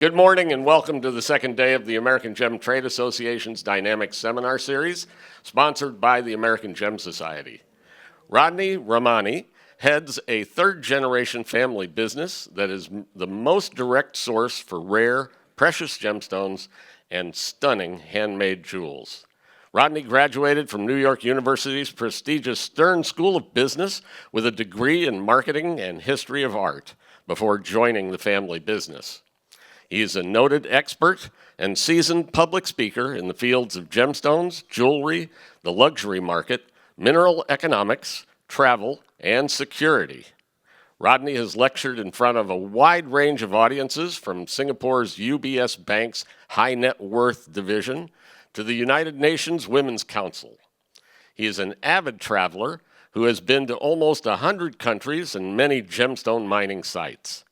Good morning and welcome to the second day of the American Gem Trade Association's Dynamic Seminar Series, sponsored by the American Gem Society. Rodney Rahmani heads a third-generation family business that is the most direct source for rare, precious gemstones and stunning handmade jewels. Rodney graduated from New York University's prestigious Stern School of Business with a degree in marketing and history of art before joining the family business. He is a noted expert and seasoned public speaker in the fields of gemstones, jewelry, the luxury market, mineral economics, travel, and security. Rodney has lectured in front of a wide range of audiences, from Singapore's UBS Bank's High Net Worth Division to the United Nations Women's Council. He is an avid traveler who has been to almost 100 countries and many gemstone mining sites.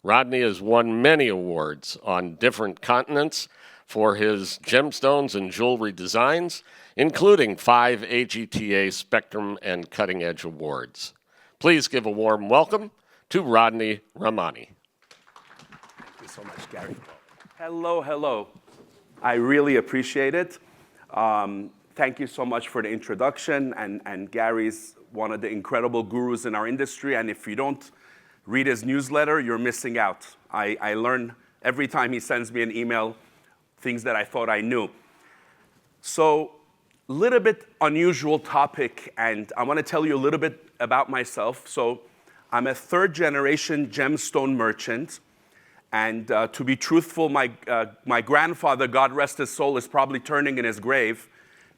Rodney has won many awards on different continents for his gemstones and jewelry designs, including 5 AGTA Spectrum and Cutting Edge Awards. Please give a warm welcome to Rodney Rahmani. Thank you so much, Gary. Hello. I really appreciate it. Thank you so much for the introduction. And Gary's one of the incredible gurus in our industry. And if you don't read his newsletter, you're missing out. I learn every time he sends me an email things that I thought I knew. So, a little bit unusual topic, and I want to tell you a little bit about myself. So, I'm a third-generation gemstone merchant, and to be truthful, my grandfather, God rest his soul, is probably turning in his grave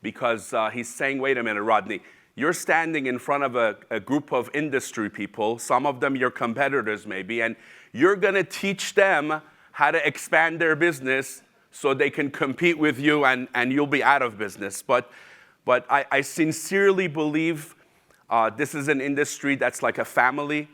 because he's saying, wait a minute, Rodney, you're standing in front of a group of industry people, some of them your competitors maybe, and you're going to teach them how to expand their business so they can compete with you and you'll be out of business. But I sincerely believe this is an industry that's like a family,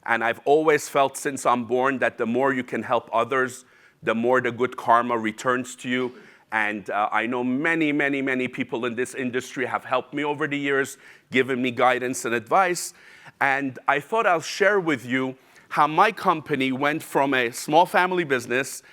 and I've always felt since I'm born that the more you can help others, the more the good karma returns to you. And I know many people in this industry have helped me over the years, given me guidance and advice. And I thought I'll share with you how my company went from a small family business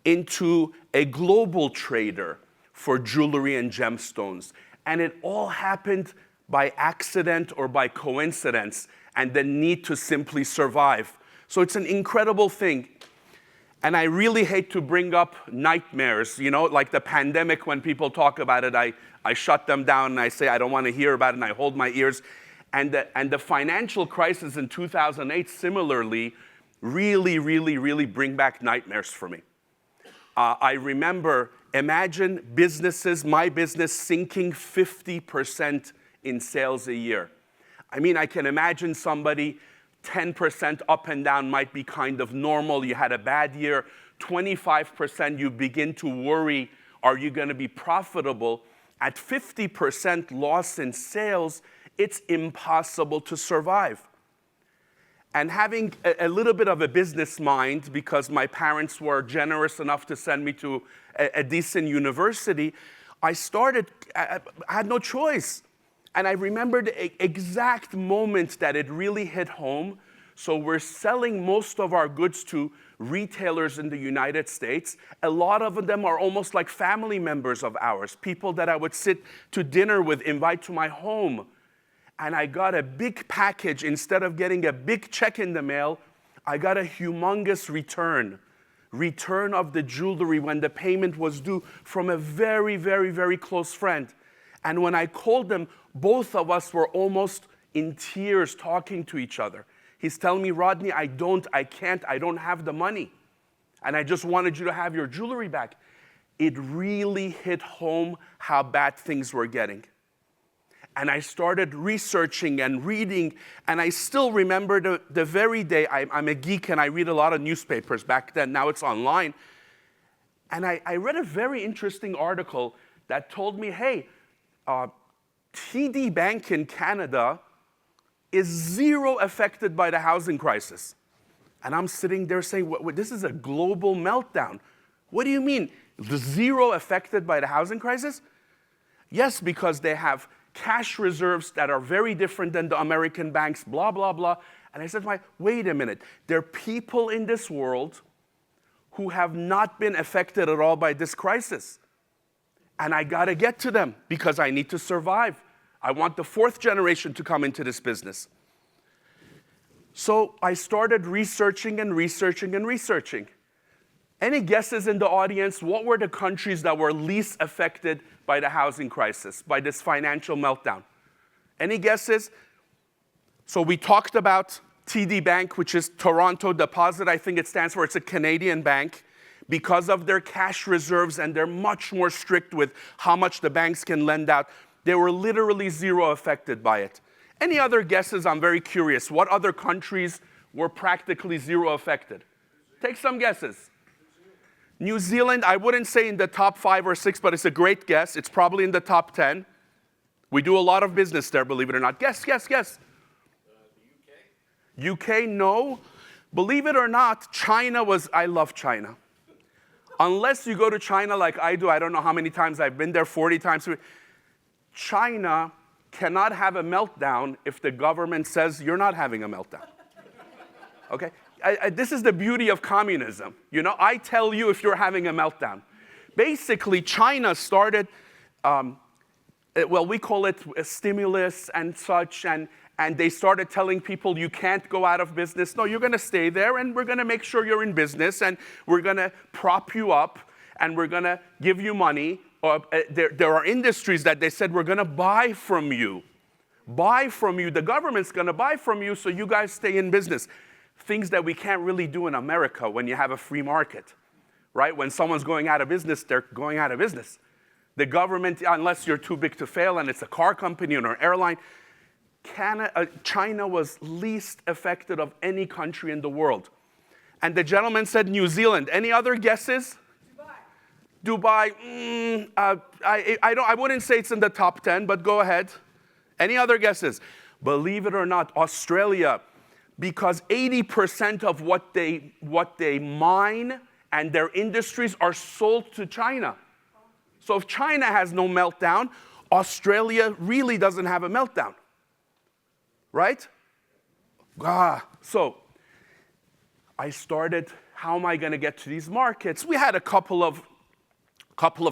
into a global trader for jewelry and gemstones. And it all happened by accident or by coincidence, and the need to simply survive. So it's an incredible thing. And I really hate to bring up nightmares, like the pandemic. When people talk about it, I shut them down and I say I don't want to hear about it, and I hold my ears. And the financial crisis in 2008 similarly really bring back nightmares for me. I remember, imagine businesses, my business, sinking 50% in sales a year. I mean, I can imagine somebody 10% up and down might be kind of normal. You had a bad year. 25%, you begin to worry, are you going to be profitable? At 50% loss in sales, it's impossible to survive. And having a little bit of a business mind, because my parents were generous enough to send me to a decent university, I had no choice. And I remember the exact moment that it really hit home. So we're selling most of our goods to retailers in the United States. A lot of them are almost like family members of ours, people that I would sit to dinner with, invite to my home. And I got a big package. Instead of getting a big check in the mail, I got a humongous return of the jewelry when the payment was due from a very close friend. And when I called them, both of us were almost in tears talking to each other. He's telling me, Rodney, I don't have the money. And I just wanted you to have your jewelry back. It really hit home how bad things were getting. And I started researching and reading, and I still remember the very day. I'm a geek and I read a lot of newspapers back then. Now it's online. And I read a very interesting article that told me, hey, TD Bank in Canada is zero affected by the housing crisis. And I'm sitting there saying, this is a global meltdown. What do you mean? The zero affected by the housing crisis? Yes, because they have cash reserves that are very different than the American banks, blah. And I said, wait a minute. There are people in this world who have not been affected at all by this crisis. And I gotta get to them because I need to survive. I want the fourth generation to come into this business. So I started researching and researching and researching. Any guesses in the audience? What were the countries that were least affected by the housing crisis, by this financial meltdown? Any guesses? So we talked about TD Bank, which is Toronto Deposit, I think it stands for. It's a Canadian bank. Because of their cash reserves, and they're much more strict with how much the banks can lend out, they were literally zero affected by it. Any other guesses? I'm very curious. What other countries were practically zero affected? Take some guesses. New Zealand, I wouldn't say in the top 5 or 6, but it's a great guess. It's probably in the top 10. We do a lot of business there, believe it or not. Guess. The UK, no. Believe it or not, China was, I love China. Unless you go to China like I do, I don't know how many times I've been there, 40 times. China cannot have a meltdown if the government says you're not having a meltdown. Okay? This is the beauty of communism. You know, I tell you if you're having a meltdown. Basically, China started, we call it a stimulus and such, and they started telling people you can't go out of business. No, you're going to stay there, and we're going to make sure you're in business, and we're going to prop you up, and we're going to give you money. There are industries that they said we're going to buy from you. Buy from you. The government's going to buy from you so you guys stay in business. Things that we can't really do in America when you have a free market, right? When someone's going out of business, they're going out of business. The government, unless you're too big to fail and it's a car company or an airline, China was least affected of any country in the world. And the gentleman said New Zealand. Any other guesses? Dubai. I wouldn't say it's in the top 10, but go ahead. Any other guesses? Believe it or not, Australia, because 80% of what they mine and their industries are sold to China. So if China has no meltdown, Australia really doesn't have a meltdown. Right? So I started, how am I going to get to these markets? We had a couple of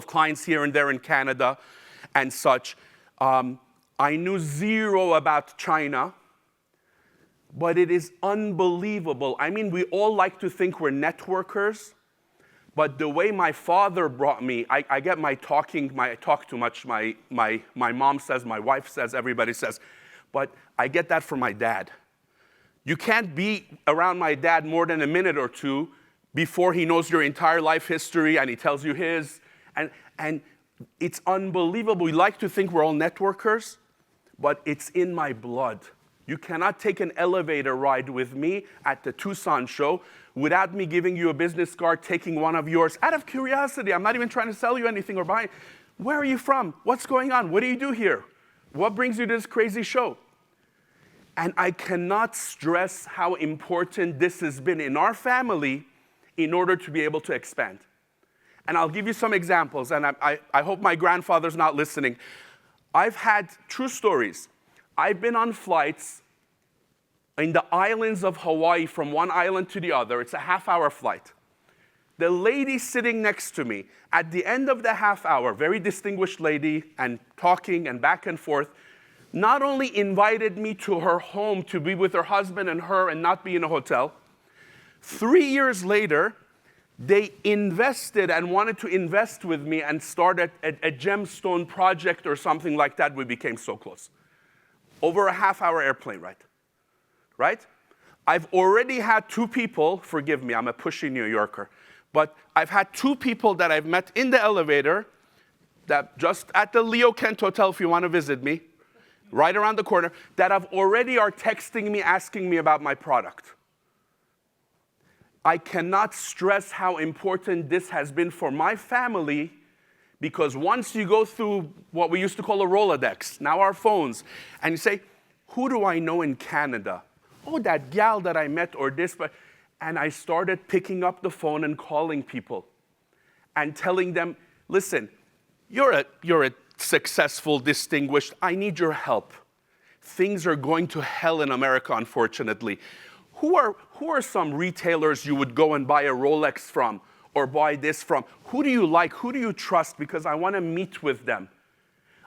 clients here and there in Canada and such. I knew zero about China, but it is unbelievable. I mean, we all like to think we're networkers, but the way my father brought me, I get I talk too much. My mom says, my wife says, everybody says. But I get that from my dad. You can't be around my dad more than a minute or two before he knows your entire life history and he tells you his. And it's unbelievable. We like to think we're all networkers, but it's in my blood. You cannot take an elevator ride with me at the Tucson show without me giving you a business card, taking one of yours. Out of curiosity, I'm not even trying to sell you anything or buy. Where are you from? What's going on? What do you do here? What brings you to this crazy show? And I cannot stress how important this has been in our family in order to be able to expand. And I'll give you some examples, and I hope my grandfather's not listening. I've had true stories. I've been on flights in the islands of Hawaii from one island to the other. It's a half-hour flight. The lady sitting next to me, at the end of the half hour, very distinguished lady, and talking and back and forth, not only invited me to her home to be with her husband and her and not be in a hotel, 3 years later, they invested and wanted to invest with me and started a gemstone project or something like that. We became so close. Over a half-hour airplane ride, right? I've already had 2 people, forgive me, I'm a pushy New Yorker, but I've had 2 people that I've met in the elevator, that just at the Leo Kent Hotel, if you want to visit me, right around the corner, that already are texting me, asking me about my product. I cannot stress how important this has been for my family, because once you go through what we used to call a Rolodex, now our phones, and you say, who do I know in Canada? Oh, that gal that I met or this, and I started picking up the phone and calling people and telling them, listen, you're a successful, distinguished, I need your help. Things are going to hell in America, unfortunately. Who are some retailers you would go and buy a Rolex from? or buy this from? Who do you like? Who do you trust? Because I want to meet with them.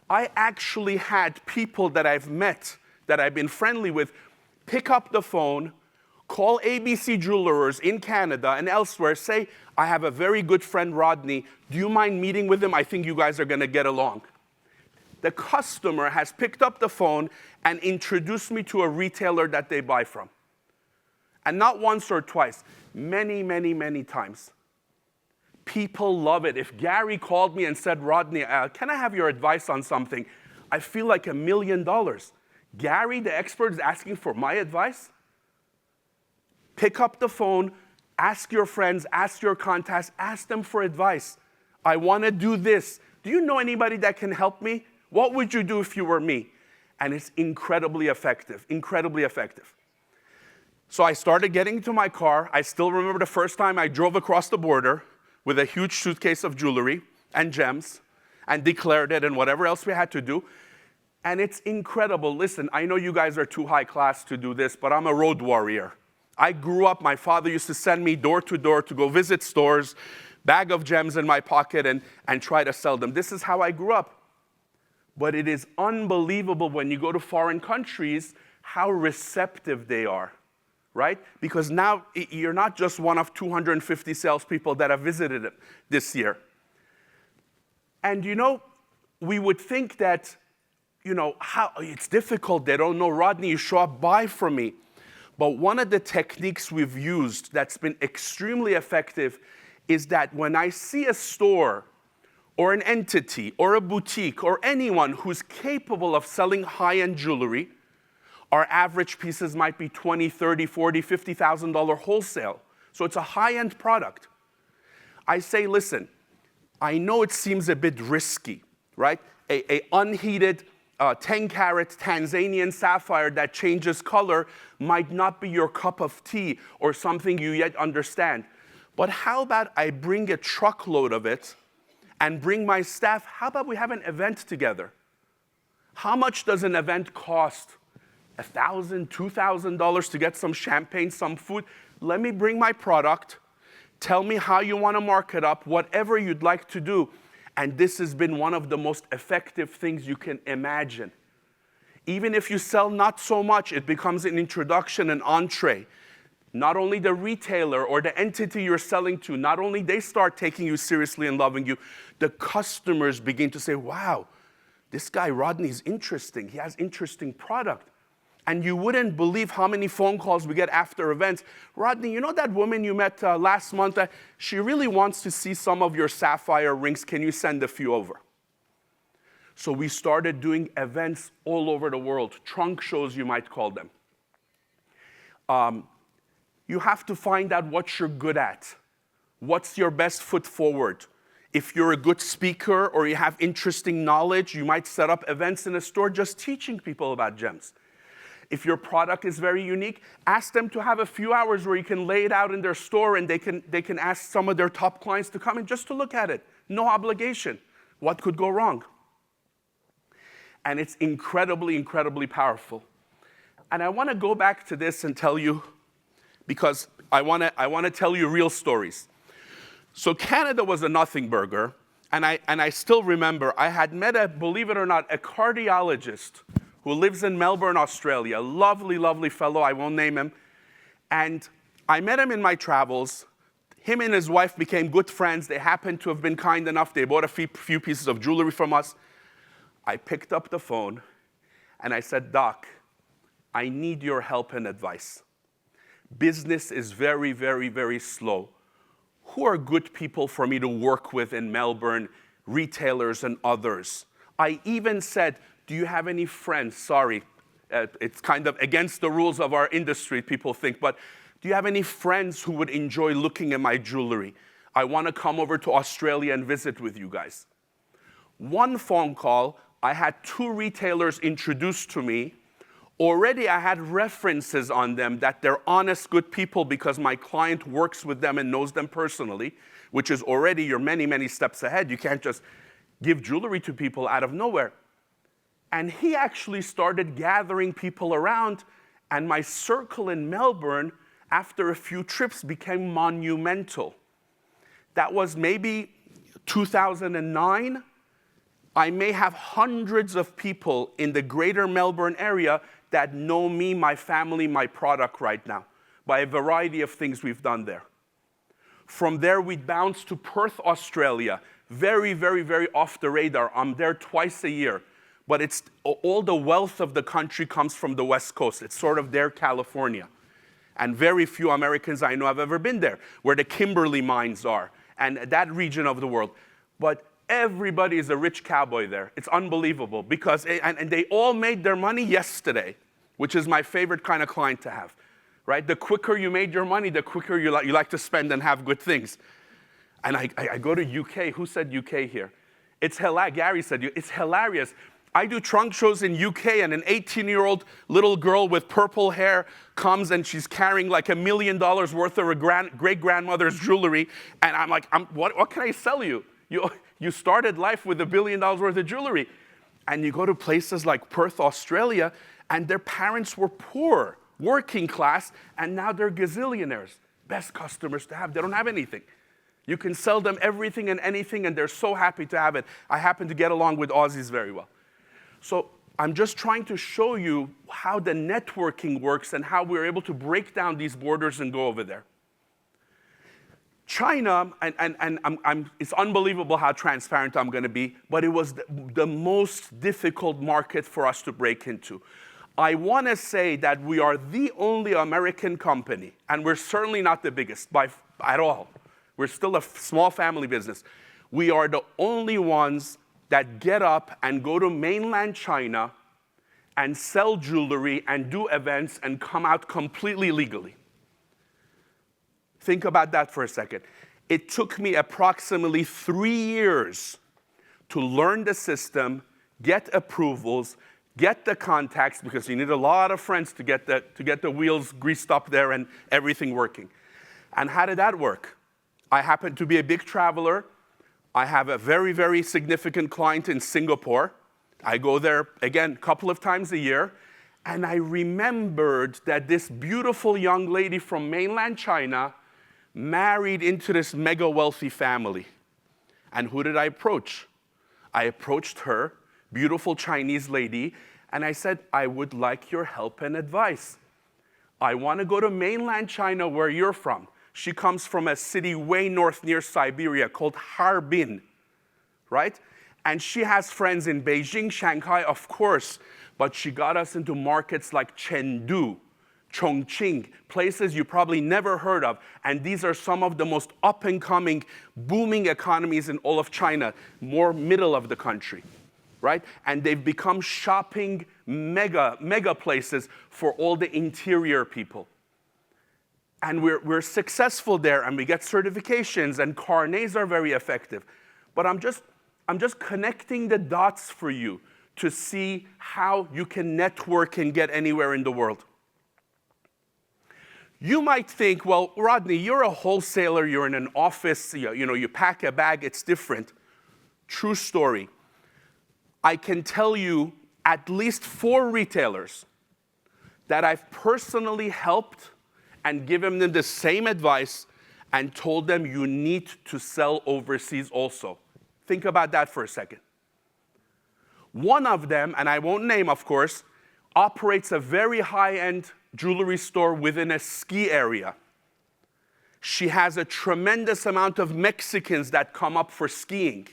I actually had people that I've met, that I've been friendly with, pick up the phone, call ABC Jewelers in Canada and elsewhere, say, I have a very good friend, Rodney. Do you mind meeting with him? I think you guys are going to get along. The customer has picked up the phone and introduced me to a retailer that they buy from. And not once or twice, many, many, many times. People love it. If Gary called me and said, Rodney, can I have your advice on something? I feel like $1 million. Gary, the expert, is asking for my advice? Pick up the phone, ask your friends, ask your contacts, ask them for advice. I want to do this. Do you know anybody that can help me? What would you do if you were me? And it's incredibly effective, incredibly effective. So I started getting into my car. I still remember the first time I drove across the border with a huge suitcase of jewelry and gems and declared it and whatever else we had to do. And it's incredible. Listen, I know you guys are too high class to do this, but I'm a road warrior. I grew up, my father used to send me door to door to go visit stores, bag of gems in my pocket and try to sell them. This is how I grew up. But it is unbelievable when you go to foreign countries how receptive they are, right? Because now you're not just one of 250 salespeople that have visited it this year. And we would think that, how it's difficult, they don't know, Rodney, you show up, buy from me. But one of the techniques we've used that's been extremely effective is that when I see a store or an entity or a boutique or anyone who's capable of selling high-end jewelry, our average pieces might be $20,000, $30,000, $40,000, $50,000 wholesale. So it's a high-end product. I say, listen, I know it seems a bit risky, right? A unheated 10-carat Tanzanian sapphire that changes color might not be your cup of tea or something you yet understand. But how about I bring a truckload of it and bring my staff? How about we have an event together? How much does an event cost? $1,000, $2,000 to get some champagne, some food? Let me bring my product. Tell me how you want to mark it up, whatever you'd like to do. And this has been one of the most effective things you can imagine. Even if you sell not so much, it becomes an introduction, an entree. Not only the retailer or the entity you're selling to, not only they start taking you seriously and loving you, the customers begin to say, wow, this guy Rodney is interesting. He has interesting product. And you wouldn't believe how many phone calls we get after events. Rodney, you know that woman you met last month? She really wants to see some of your sapphire rings. Can you send a few over? So we started doing events all over the world, trunk shows you might call them. You have to find out what you're good at. What's your best foot forward? If you're a good speaker or you have interesting knowledge, you might set up events in a store just teaching people about gems. If your product is very unique, ask them to have a few hours where you can lay it out in their store and they can ask some of their top clients to come in just to look at it. No obligation. What could go wrong? And it's incredibly, incredibly powerful. And I want to go back to this and tell you, because I want to tell you real stories. So Canada was a nothing burger, and I still remember I had met believe it or not, a cardiologist who lives in Melbourne, Australia. Lovely, lovely fellow, I won't name him. And I met him in my travels. Him and his wife became good friends. They happened to have been kind enough. They bought a few pieces of jewelry from us. I picked up the phone and I said, Doc, I need your help and advice. Business is very, very, very slow. Who are good people for me to work with in Melbourne, retailers and others? I even said, do you have any friends? Sorry, it's kind of against the rules of our industry, people think, but do you have any friends who would enjoy looking at my jewelry? I want to come over to Australia and visit with you guys. One phone call, I had 2 retailers introduced to me. Already I had references on them that they're honest, good people because my client works with them and knows them personally, which is already you're many, many steps ahead. You can't just give jewelry to people out of nowhere. And he actually started gathering people around, and my circle in Melbourne, after a few trips, became monumental. That was maybe 2009. I may have hundreds of people in the greater Melbourne area that know me, my family, my product right now, by a variety of things we've done there. From there, we bounced to Perth, Australia. Very, very, very off the radar. I'm there twice a year. But it's all the wealth of the country comes from the West Coast. It's sort of their California. And very few Americans I know have ever been there, where the Kimberley mines are, and that region of the world. But everybody is a rich cowboy there. It's unbelievable, because, and they all made their money yesterday, which is my favorite kind of client to have, right? The quicker you made your money, the quicker you like to spend and have good things. And I go to UK. Who said UK here? It's hilarious. Gary said, it's hilarious. I do trunk shows in UK, and an 18-year-old little girl with purple hair comes, and she's carrying like $1 million worth of her great-grandmother's jewelry. And I'm like, what can I sell you? You started life with $1 billion worth of jewelry. And you go to places like Perth, Australia, and their parents were poor, working class, and now they're gazillionaires. Best customers to have. They don't have anything. You can sell them everything and anything, and they're so happy to have it. I happen to get along with Aussies very well. So I'm just trying to show you how the networking works and how we're able to break down these borders and go over there. China, and it's unbelievable how transparent I'm going to be, but it was the most difficult market for us to break into. I want to say that we are the only American company, and we're certainly not the biggest at all. We're still a small family business. We are the only ones that get up and go to mainland China and sell jewelry and do events and come out completely legally. Think about that for a second. It took me approximately 3 years to learn the system, get approvals, get the contacts, because you need a lot of friends to get the wheels greased up there and everything working. And how did that work? I happen to be a big traveler. I have a very, very significant client in Singapore. I go there, again, a couple of times a year. And I remembered that this beautiful young lady from mainland China married into this mega wealthy family. And who did I approach? I approached her, beautiful Chinese lady, and I said, I would like your help and advice. I want to go to mainland China, where you're from. She comes from a city way north near Siberia called Harbin, right? And she has friends in Beijing, Shanghai, of course, but she got us into markets like Chengdu, Chongqing, places you probably never heard of. And these are some of the most up-and-coming, booming economies in all of China, more middle of the country, right? And they've become shopping mega places for all the interior people. And we're successful there, and we get certifications, and carnets are very effective. But I'm just connecting the dots for you to see how you can network and get anywhere in the world. You might think, well, Rodney, you're a wholesaler, you're in an office, you pack a bag, it's different. True story. I can tell you at least 4 retailers that I've personally helped and given them the same advice and told them you need to sell overseas also. Think about that for a second. One of them, and I won't name, of course, operates a very high-end jewelry store within a ski area. She has a tremendous amount of Mexicans that come up for skiing.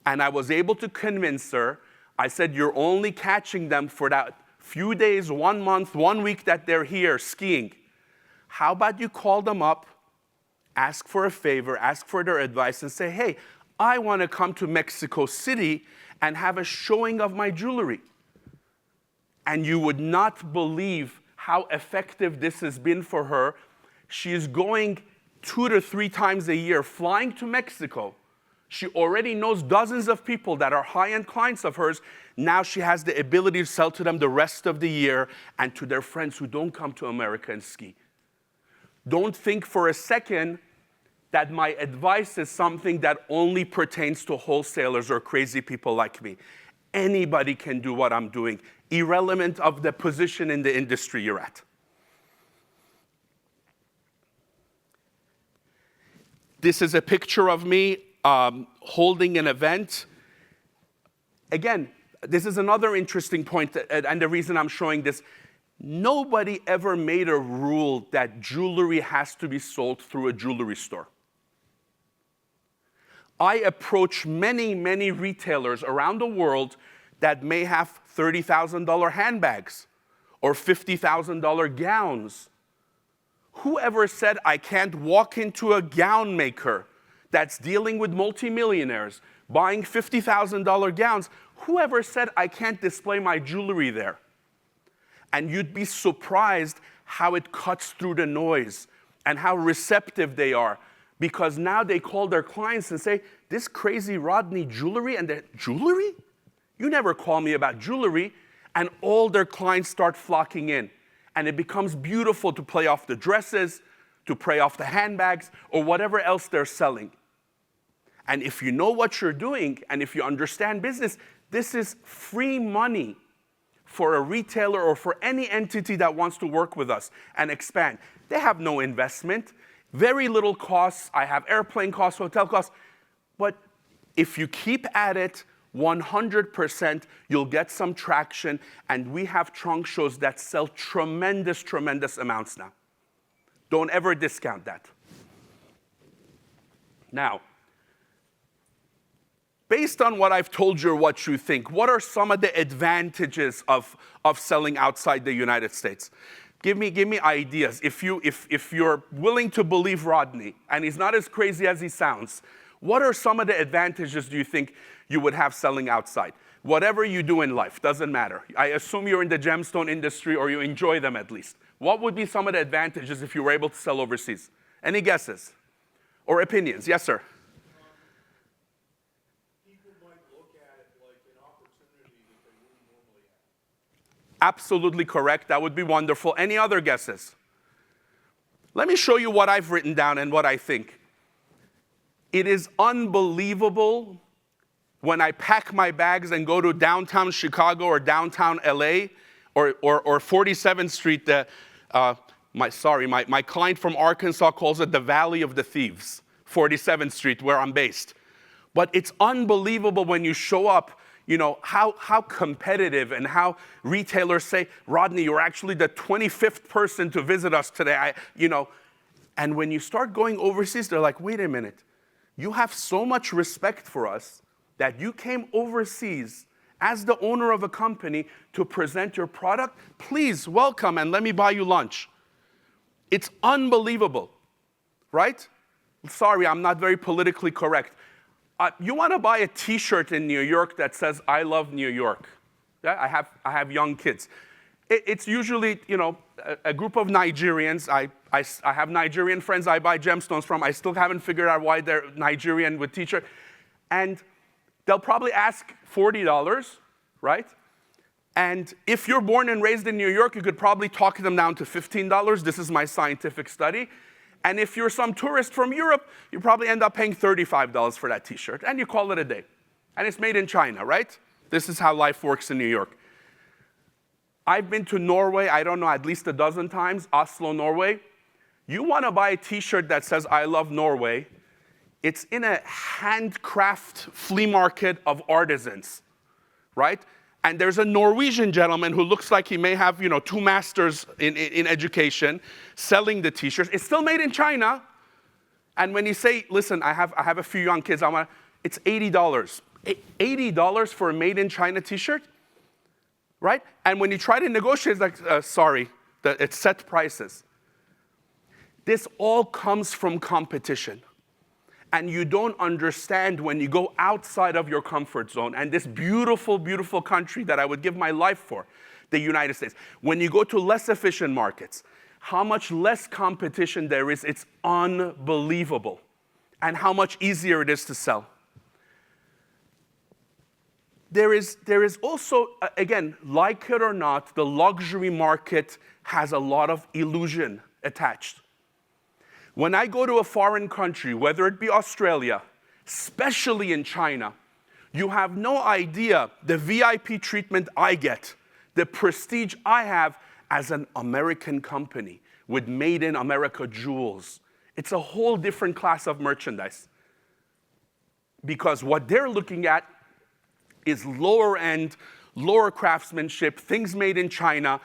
And I was able to convince her. I said, you're only catching them for that few days, 1 month, 1 week that they're here skiing. How about you call them up, ask for a favor, ask for their advice, and say, hey, I want to come to Mexico City and have a showing of my jewelry. And you would not believe how effective this has been for her. She is going 2 to 3 times a year, flying to Mexico. She already knows dozens of people that are high-end clients of hers. Now she has the ability to sell to them the rest of the year and to their friends who don't come to America and ski. Don't think for a second that my advice is something that only pertains to wholesalers or crazy people like me. Anybody can do what I'm doing, irrelevant of the position in the industry you're at. This is a picture of me holding an event. Again, this is another interesting point, and the reason I'm showing this. Nobody ever made a rule that jewelry has to be sold through a jewelry store. I approach many, many retailers around the world that may have $30,000 handbags or $50,000 gowns. Whoever said I can't walk into a gown maker that's dealing with multimillionaires, buying $50,000 gowns, whoever said I can't display my jewelry there? And you'd be surprised how it cuts through the noise and how receptive they are. Because now they call their clients and say, this crazy Rodney jewelry, and they're, jewelry? You never call me about jewelry. And all their clients start flocking in. And it becomes beautiful to play off the dresses, to play off the handbags, or whatever else they're selling. And if you know what you're doing, and if you understand business, this is free money for a retailer or for any entity that wants to work with us and expand. They have no investment, very little costs. I have airplane costs, hotel costs. But if you keep at it 100%, you'll get some traction. And we have trunk shows that sell tremendous, tremendous amounts now. Don't ever discount that. Now, based on what I've told you or what you think, what are some of the advantages of selling outside the United States? Give me ideas. If you're willing to believe Rodney, and he's not as crazy as he sounds, what are some of the advantages do you think you would have selling outside? Whatever you do in life, doesn't matter. I assume you're in the gemstone industry or you enjoy them at least. What would be some of the advantages if you were able to sell overseas? Any guesses or opinions? Yes, sir. Absolutely correct. That would be wonderful. Any other guesses? Let me show you what I've written down and what I think. It is unbelievable when I pack my bags and go to downtown Chicago or downtown LA or 47th Street. My client from Arkansas calls it the Valley of the Thieves, 47th Street, where I'm based. But it's unbelievable when you show up, you know, how competitive and how retailers say, Rodney, you're actually the 25th person to visit us today. And when you start going overseas, they're like, wait a minute. You have so much respect for us that you came overseas as the owner of a company to present your product. Please welcome and let me buy you lunch. It's unbelievable, right? Sorry, I'm not very politically correct. You want to buy a T-shirt in New York that says, I love New York. Yeah, I have young kids. It's usually, a group of Nigerians. I have Nigerian friends I buy gemstones from. I still haven't figured out why they're Nigerian with T-shirt. And they'll probably ask $40, right? And if you're born and raised in New York, you could probably talk them down to $15. This is my scientific study. And if you're some tourist from Europe, you probably end up paying $35 for that T-shirt. And you call it a day. And it's made in China, right? This is how life works in New York. I've been to Norway, I don't know, at least a dozen times, Oslo, Norway. You want to buy a T-shirt that says, I love Norway. It's in a handcraft flea market of artisans, right? And there's a Norwegian gentleman who looks like he may have, 2 masters in education, selling the T-shirts. It's still made in China. And when you say, listen, I have a few young kids, it's $80. $80 for a made in China T-shirt, right? And when you try to negotiate, it's like, sorry, it's set prices. This all comes from competition. And you don't understand when you go outside of your comfort zone. And this beautiful, beautiful country that I would give my life for, the United States, when you go to less efficient markets, how much less competition there is, it's unbelievable. And how much easier it is to sell. There is also, again, like it or not, the luxury market has a lot of illusion attached. When I go to a foreign country, whether it be Australia, especially in China, you have no idea the VIP treatment I get, the prestige I have as an American company with Made in America jewels It's a whole different class of merchandise. Because what they're looking at is lower end, lower craftsmanship, things made in China,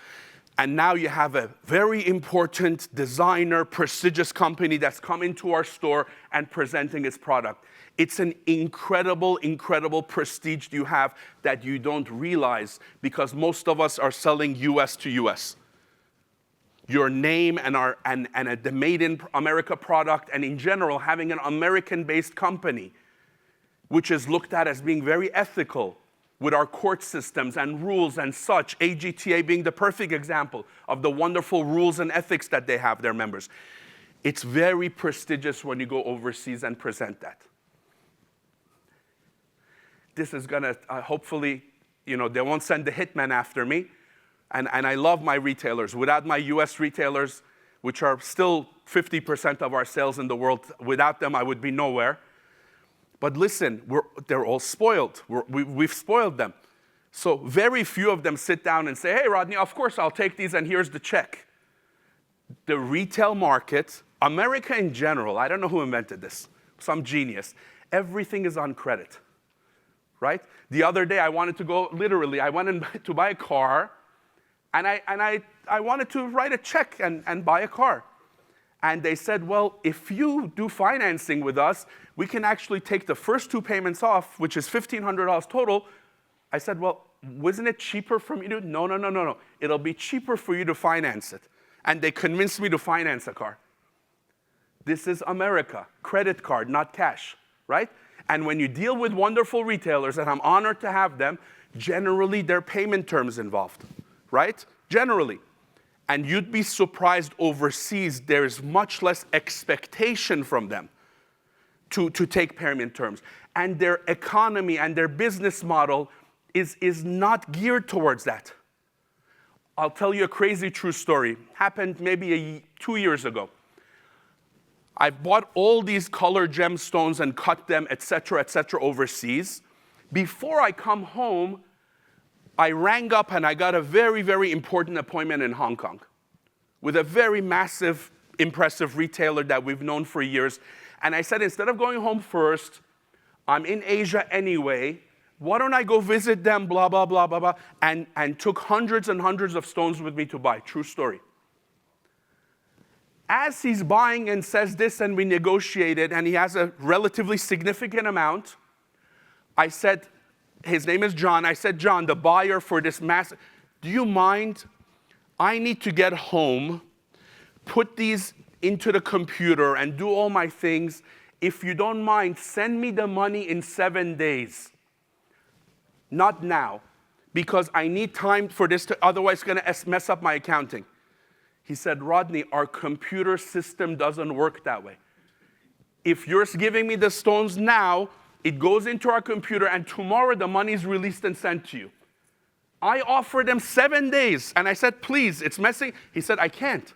and now you have a very important designer, prestigious company that's come into our store and presenting its product. It's an incredible, incredible prestige you have that you don't realize because most of us are selling US to US. Your name and the Made in America product, and in general, having an American-based company, which is looked at as being very ethical with our court systems and rules and such, AGTA being the perfect example of the wonderful rules and ethics that they have, their members. It's very prestigious when you go overseas and present that. This is gonna, hopefully, they won't send the hitman after me. And I love my retailers. Without my US retailers, which are still 50% of our sales in the world, without them, I would be nowhere. But listen, they're all spoiled. We've spoiled them. So very few of them sit down and say, hey, Rodney, of course I'll take these and here's the check. The retail market, America in general, I don't know who invented this, some genius. Everything is on credit, right? The other day I wanted to go, literally, I went to buy a car, and I wanted to write a check and buy a car. And they said, well, if you do financing with us, we can actually take the first 2 payments off, which is $1,500 total. I said, well, wasn't it cheaper for me to? No. It'll be cheaper for you to finance it. And they convinced me to finance a car. This is America, credit card, not cash, right? And when you deal with wonderful retailers, and I'm honored to have them, generally there are payment terms involved, right? Generally. And you'd be surprised overseas, there's much less expectation from them to take payment terms. And their economy and their business model is not geared towards that. I'll tell you a crazy true story. Happened maybe 2 years ago. I bought all these colored gemstones and cut them, et cetera, overseas. Before I come home, I rang up and I got a very, very important appointment in Hong Kong with a very massive, impressive retailer that we've known for years. And I said, instead of going home first, I'm in Asia anyway, why don't I go visit them, blah, blah, blah, blah, blah, and took hundreds and hundreds of stones with me to buy. True story. As he's buying and says this and we negotiated, and he has a relatively significant amount, I said, his name is John. I said, John, the buyer for this massive, do you mind? I need to get home, put these into the computer and do all my things. If you don't mind, send me the money in 7 days. Not now, because I need time for this to, otherwise it's gonna mess up my accounting. He said, Rodney, our computer system doesn't work that way. If you're giving me the stones now, it goes into our computer, and tomorrow the money is released and sent to you. I offered them 7 days, and I said, please, it's messy. He said, I can't.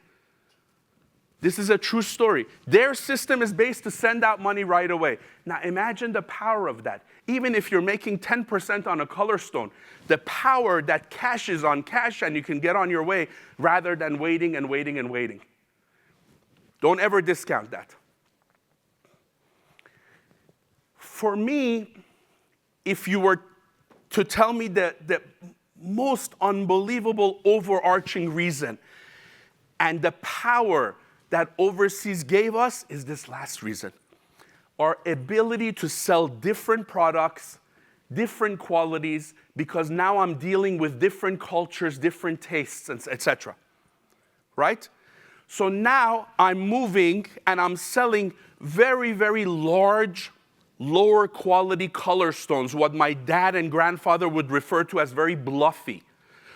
This is a true story. Their system is based to send out money right away. Now imagine the power of that. Even if you're making 10% on a color stone, the power that cash is on cash and you can get on your way rather than waiting and waiting and waiting. Don't ever discount that. For me, if you were to tell me the most unbelievable overarching reason and the power that overseas gave us is this last reason. Our ability to sell different products, different qualities, because now I'm dealing with different cultures, different tastes, etc. Right? So now I'm moving and I'm selling very, very large, lower quality color stones, what my dad and grandfather would refer to as very bluffy.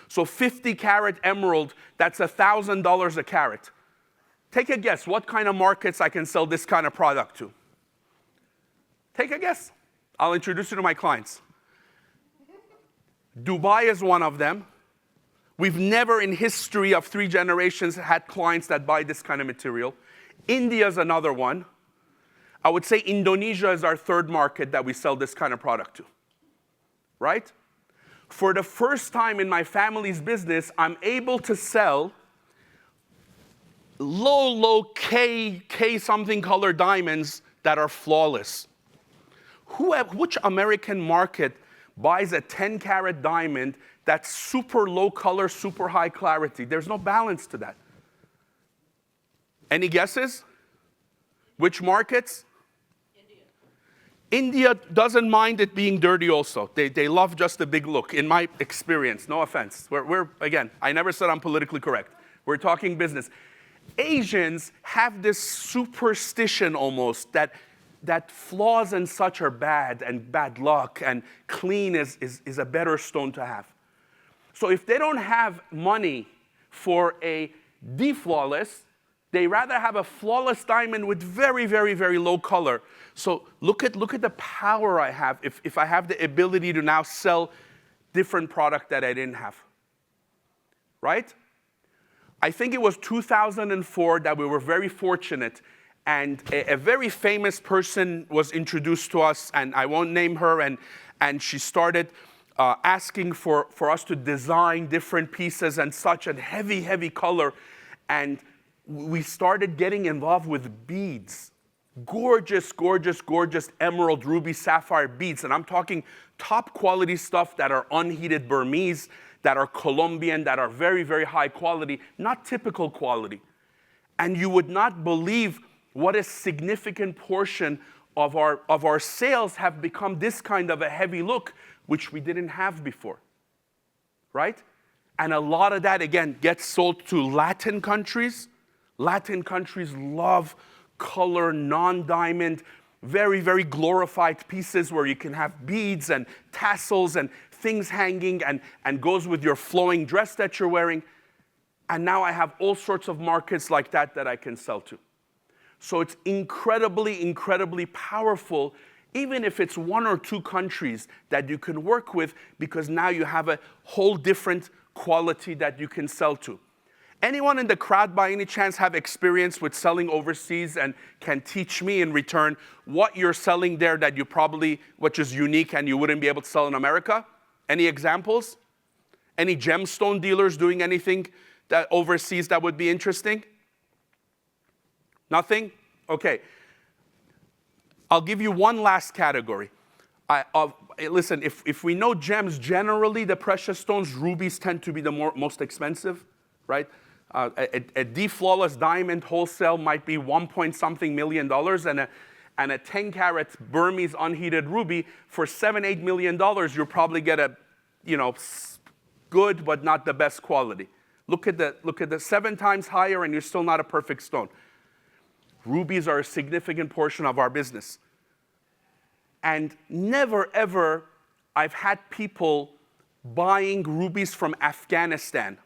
So 50 carat emerald, that's $1,000 a carat. Take a guess, what kind of markets I can sell this kind of product to? Take a guess. I'll introduce you to my clients. Dubai is one of them. We've never in history of 3 generations had clients that buy this kind of material. India is another one. I would say Indonesia is our 3rd market that we sell this kind of product to, right? For the first time in my family's business, I'm able to sell low K something color diamonds that are flawless. Which American market buys a 10 carat diamond that's super low color, super high clarity? There's no balance to that. Any guesses? Which markets? India doesn't mind it being dirty also. They love just the big look, in my experience, no offense. Again, I never said I'm politically correct. We're talking business. Asians have this superstition almost that flaws and such are bad and bad luck, and clean is a better stone to have. So if they don't have money for a deflawless, they rather have a flawless diamond with very, very, very low color. So look at the power I have if I have the ability to now sell different product that I didn't have. Right? I think it was 2004 that we were very fortunate, and a very famous person was introduced to us, and I won't name her, and she started asking for us to design different pieces and such, and heavy color, and we started getting involved with beads. Gorgeous emerald, ruby, sapphire beads. And I'm talking top quality stuff that are unheated Burmese, that are Colombian, that are very, very high quality, not typical quality. And you would not believe what a significant portion of our sales have become this kind of a heavy look, which we didn't have before, right? And a lot of that, again, gets sold to Latin countries. Latin countries love color, non-diamond, very, very glorified pieces where you can have beads and tassels and things hanging and goes with your flowing dress that you're wearing. And now I have all sorts of markets like that I can sell to. So it's incredibly powerful, even if it's one or two countries that you can work with, because now you have a whole different quality that you can sell to. Anyone in the crowd by any chance have experience with selling overseas and can teach me in return what you're selling there that you probably, which is unique and you wouldn't be able to sell in America? Any examples? Any gemstone dealers doing anything that overseas that would be interesting? Nothing? Okay. I'll give you one last category. Listen, if we know gems, generally the precious stones, rubies tend to be the most expensive, right? A D-flawless diamond wholesale might be $1.something million, and a 10-carat Burmese unheated ruby for $7-8 million, you'll probably get a, good but not the best quality. Look at the 7 times higher, and you're still not a perfect stone. Rubies are a significant portion of our business. And never, ever, I've had people buying rubies from Afghanistan,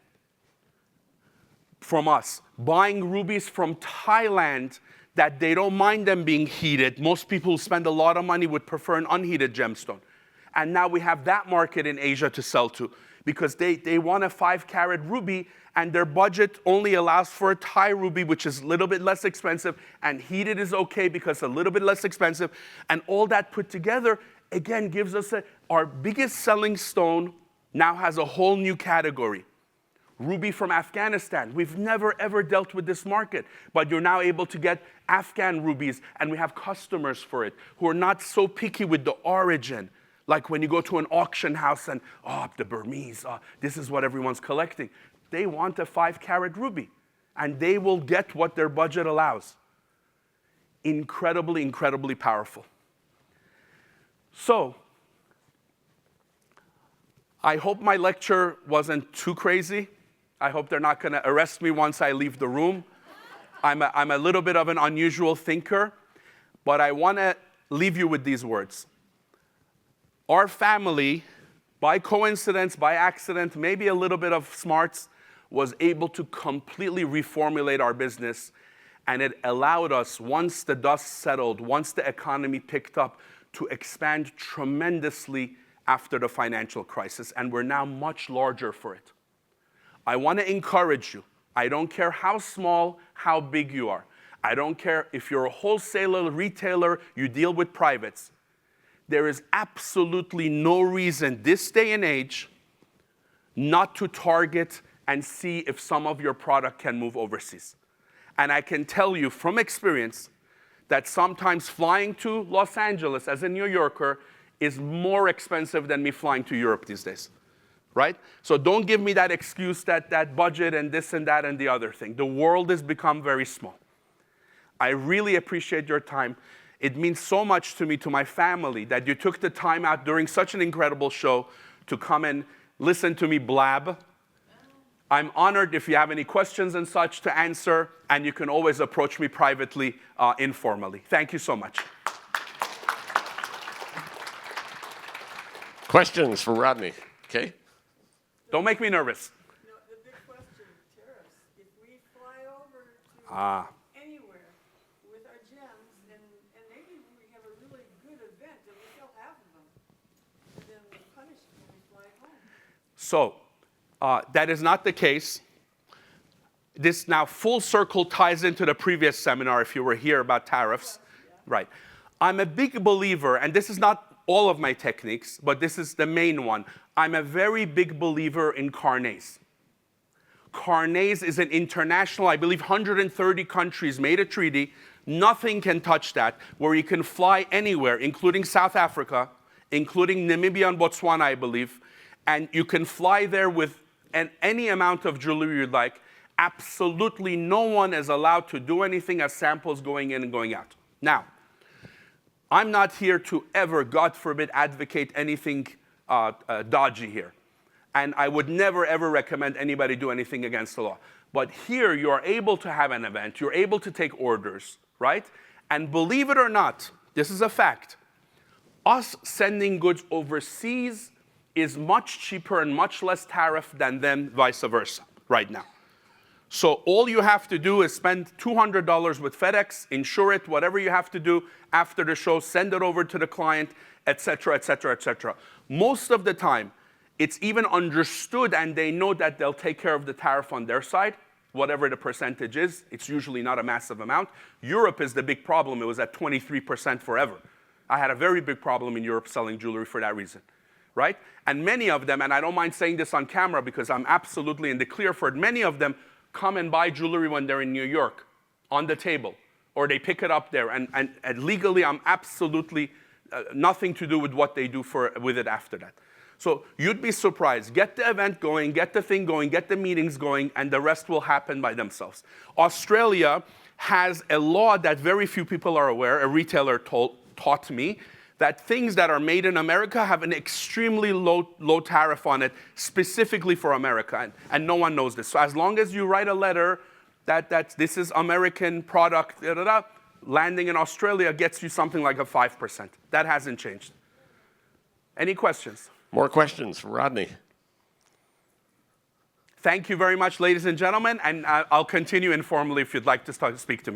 from us, buying rubies from Thailand that they don't mind them being heated. Most people who spend a lot of money would prefer an unheated gemstone. And now we have that market in Asia to sell to, because they want a 5-carat ruby, and their budget only allows for a Thai ruby, which is a little bit less expensive, and heated is okay because it's a little bit less expensive. And all that put together, again, gives us our biggest selling stone now has a whole new category. Ruby from Afghanistan. We've never, ever dealt with this market, but you're now able to get Afghan rubies, and we have customers for it who are not so picky with the origin. Like when you go to an auction house and, the Burmese, this is what everyone's collecting. They want a 5-carat ruby, and they will get what their budget allows. Incredibly powerful. So, I hope my lecture wasn't too crazy. I hope they're not going to arrest me once I leave the room. I'm a little bit of an unusual thinker, but I want to leave you with these words. Our family, by coincidence, by accident, maybe a little bit of smarts, was able to completely reformulate our business, and it allowed us, once the dust settled, once the economy picked up, to expand tremendously after the financial crisis, and we're now much larger for it. I want to encourage you. I don't care how small, how big you are. I don't care if you're a wholesaler, retailer, you deal with privates. There is absolutely no reason this day and age not to target and see if some of your product can move overseas. And I can tell you from experience that sometimes flying to Los Angeles as a New Yorker is more expensive than me flying to Europe these days, right? So don't give me that excuse that budget and this and that and the other thing. The world has become very small. I really appreciate your time. It means so much to me, to my family, that you took the time out during such an incredible show to come and listen to me blab. I'm honored if you have any questions and such to answer, and you can always approach me privately, informally. Thank you so much. Questions for Rodney? Okay. Don't make me nervous. No, the big question, tariffs. If we fly over to anywhere with our gems, and maybe we have a really good event and we sell half of them, and then we're punished when we fly home. So, that is not the case. This now full circle ties into the previous seminar, if you were here, about tariffs. Yeah. Right. I'm a big believer, and this is not all of my techniques, but this is the main one. I'm a very big believer in carnets. Carnets is an international, I believe 130 countries made a treaty. Nothing can touch that, where you can fly anywhere, including South Africa, including Namibia and Botswana, I believe, and you can fly there with any amount of jewelry you'd like. Absolutely no one is allowed to do anything as samples going in and going out. Now, I'm not here to ever, God forbid, advocate anything dodgy here. And I would never, ever recommend anybody do anything against the law. But here, you are able to have an event. You're able to take orders, right? And believe it or not, this is a fact. Us sending goods overseas is much cheaper and much less tariff than them, vice versa, right now. So all you have to do is spend $200 with FedEx, insure it, whatever you have to do after the show, send it over to the client, et cetera, et cetera, et cetera. Most of the time, it's even understood and they know that they'll take care of the tariff on their side, whatever the percentage is. It's usually not a massive amount. Europe is the big problem. It was at 23% forever. I had a very big problem in Europe selling jewelry for that reason, right? And many of them, and I don't mind saying this on camera because I'm absolutely in the clear for it, many of them come and buy jewelry when they're in New York on the table, or they pick it up there. And legally, I'm absolutely nothing to do with what they do with it after that. So you'd be surprised. Get the event going, get the thing going, get the meetings going, and the rest will happen by themselves. Australia has a law that very few people are aware. A retailer taught me that things that are made in America have an extremely low tariff on it, specifically for America, and no one knows this. So as long as you write a letter that this is American product, landing in Australia gets you something like a 5%. That hasn't changed. Any questions? More questions for Rodney. Thank you very much, ladies and gentlemen, and I'll continue informally if you'd like to speak to me.